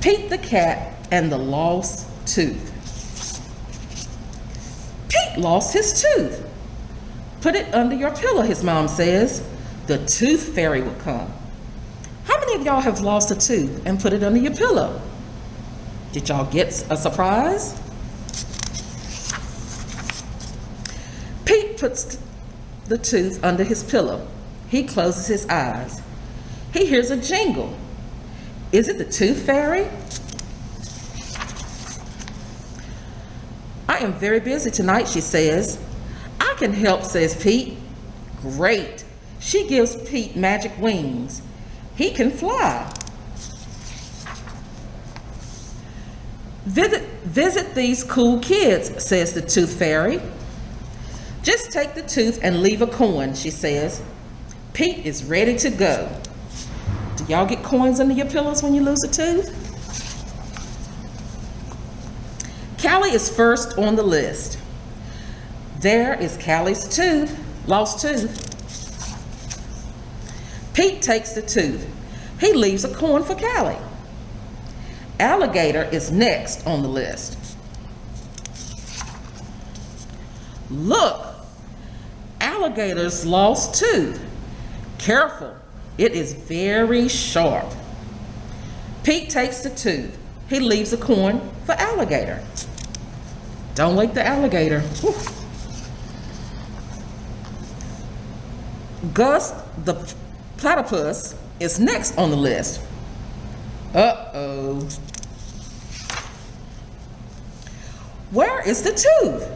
Pete the cat and the lost tooth. Pete lost his tooth. Put it under your pillow, his mom says. The tooth fairy will come. How many of y'all have lost a tooth and put it under your pillow? Did y'all get a surprise? Pete puts the tooth under his pillow. He closes his eyes. He hears a jingle. Is it the tooth fairy? I am very busy tonight, she says. I can help, says Pete. Great. She gives Pete magic wings. He can fly. Visit these cool kids, says the tooth fairy. Just take the tooth and leave a coin, she says. Pete is ready to go. Do y'all get coins under your pillows when you lose a tooth? Callie is first on the list. There is Callie's tooth, lost tooth. Pete takes the tooth. He leaves a coin for Callie. Alligator is next on the list. Look, alligator's lost tooth. Careful, it is very sharp. Pete takes the tooth. He leaves a coin for alligator. Don't wake the alligator. Whew. Gus the platypus is next on the list. Uh-oh. Where is the tooth?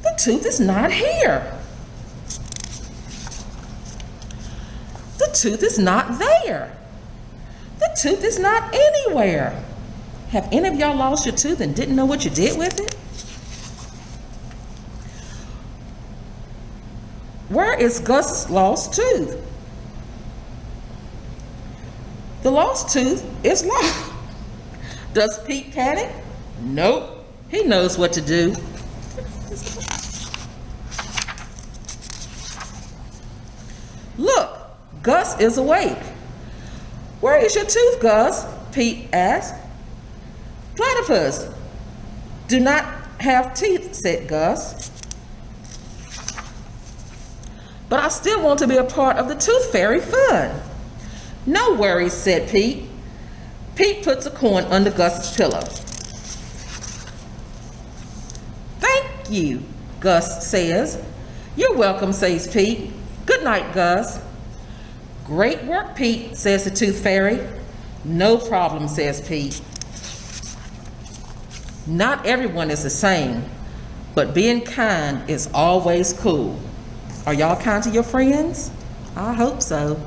The tooth is not here. The tooth is not there. The tooth is not anywhere. Have any of y'all lost your tooth and didn't know what you did with it? Where is Gus's lost tooth? The lost tooth is lost. Does Pete panic? Nope. He knows what to do. Look, Gus is awake. Where is your tooth, Gus? Pete asked. Platypus do not have teeth, said Gus. But I still want to be a part of the tooth fairy fun. No worries, said Pete. Pete puts a coin under Gus's pillow. Thank you, Gus says. You're welcome, says Pete. Good night, Gus. Great work, Pete, says the tooth fairy. No problem, says Pete. Not everyone is the same, but being kind is always cool. Are y'all kind to your friends? I hope so.